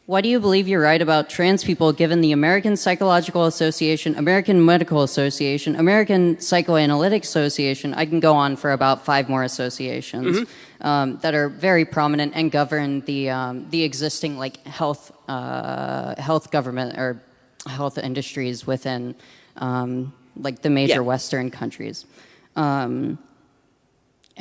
Why do you believe you're right about trans people given the American Psychological Association, American Medical Association, American Psychoanalytic Association? I can go on for about 5 more associations that are very prominent and govern the existing like health government or health industries within like the major Western countries.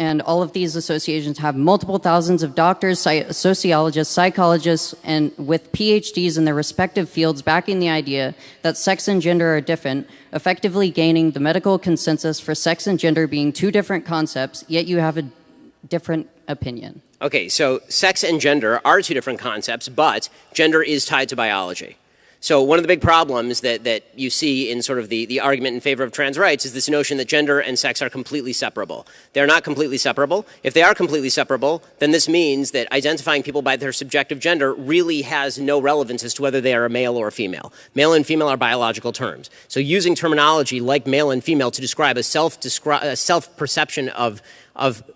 And all of these associations have multiple thousands of doctors, sociologists, psychologists, and with PhDs in their respective fields backing the idea that sex and gender are different, effectively gaining the medical consensus for sex and gender being 2 different concepts, yet you have a different opinion. Okay, so sex and gender are 2 different concepts, but gender is tied to biology. So one of the big problems that you see in sort of the argument in favor of trans rights is this notion that gender and sex are completely separable. They're not completely separable. If they are completely separable, then this means that identifying people by their subjective gender really has no relevance as to whether they are a male or a female. Male and female are biological terms. So using terminology like male and female to describe a self-perception of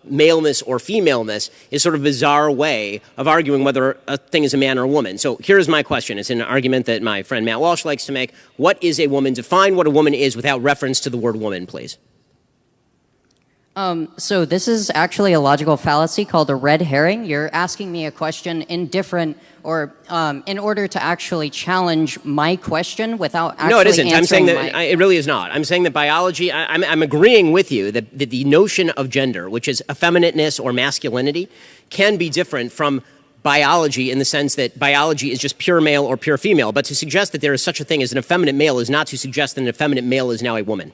maleness or femaleness is sort of a bizarre way of arguing whether a thing is a man or a woman. So here's my question. It's an argument that my friend Matt Walsh likes to make. What is a woman? Define what a woman is without reference to the word woman, please. So this is actually a logical fallacy called a red herring. You're asking me a question in order to actually challenge my question without actually answering. No, it isn't. I'm saying that it really is not. I'm saying that biology, I'm agreeing with you that the notion of gender, which is effeminateness or masculinity, can be different from biology in the sense that biology is just pure male or pure female. But to suggest that there is such a thing as an effeminate male is not to suggest that an effeminate male is now a woman.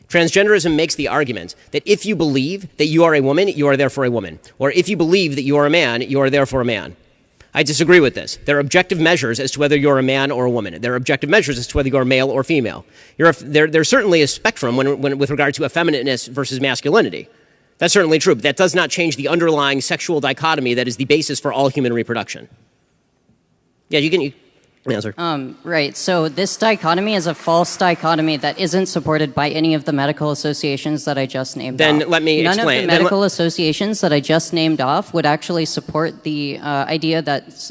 Transgenderism makes the argument that if you believe that you are a woman, you are therefore a woman. Or if you believe that you are a man, you are therefore a man. I disagree with this. There are objective measures as to whether you're a man or a woman. There are objective measures as to whether you're male or female. There's certainly a spectrum with regard to effeminateness versus masculinity. That's certainly true, but that does not change the underlying sexual dichotomy that is the basis for all human reproduction. Yeah, you can answer. Right. So this dichotomy is a false dichotomy that isn't supported by any of the medical associations that I just named off. Then let me explain. None of the medical associations that I just named off would actually support the idea that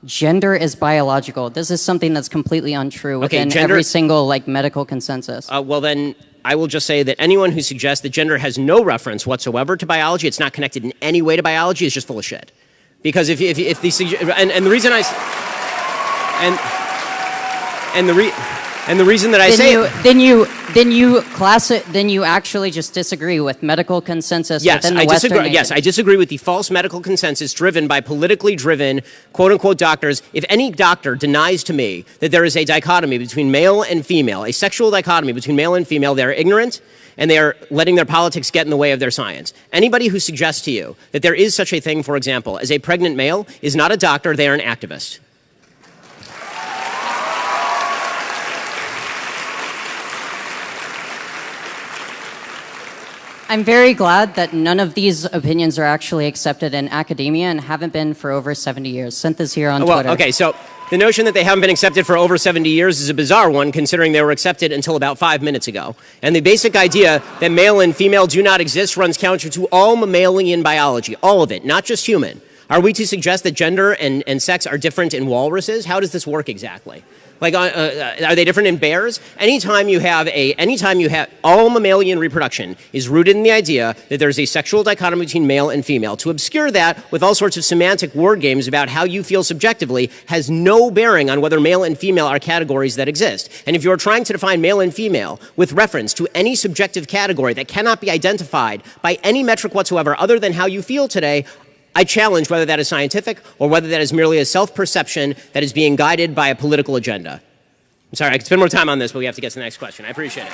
gender is biological. This is something that's completely untrue within every single medical consensus. Well, then I will just say that anyone who suggests that gender has no reference whatsoever to biology, it's not connected in any way to biology, is just full of shit. Because if the the reason I and the reason that I say then you actually just disagree with medical consensus within the Western nation. Yes, I disagree with the false medical consensus driven by politically driven quote-unquote doctors. If any doctor denies to me that there is a dichotomy between male and female, a sexual dichotomy between male and female, they are ignorant and they are letting their politics get in the way of their science. Anybody who suggests to you that there is such a thing, for example, as a pregnant male is not a doctor, they are an activist. I'm very glad that none of these opinions are actually accepted in academia and haven't been for over 70 years. Sent this here on Twitter. Okay, so the notion that they haven't been accepted for over 70 years is a bizarre one, considering they were accepted until about 5 minutes ago. And the basic idea that male and female do not exist runs counter to all mammalian biology, all of it, not just human. Are we to suggest that gender and sex are different in walruses? How does this work exactly? Are they different in bears? Anytime you have all mammalian reproduction is rooted in the idea that there's a sexual dichotomy between male and female. To obscure that with all sorts of semantic word games about how you feel subjectively has no bearing on whether male and female are categories that exist. And if you're trying to define male and female with reference to any subjective category that cannot be identified by any metric whatsoever other than how you feel today, I challenge whether that is scientific or whether that is merely a self-perception that is being guided by a political agenda. I'm sorry, I could spend more time on this, but we have to get to the next question. I appreciate it.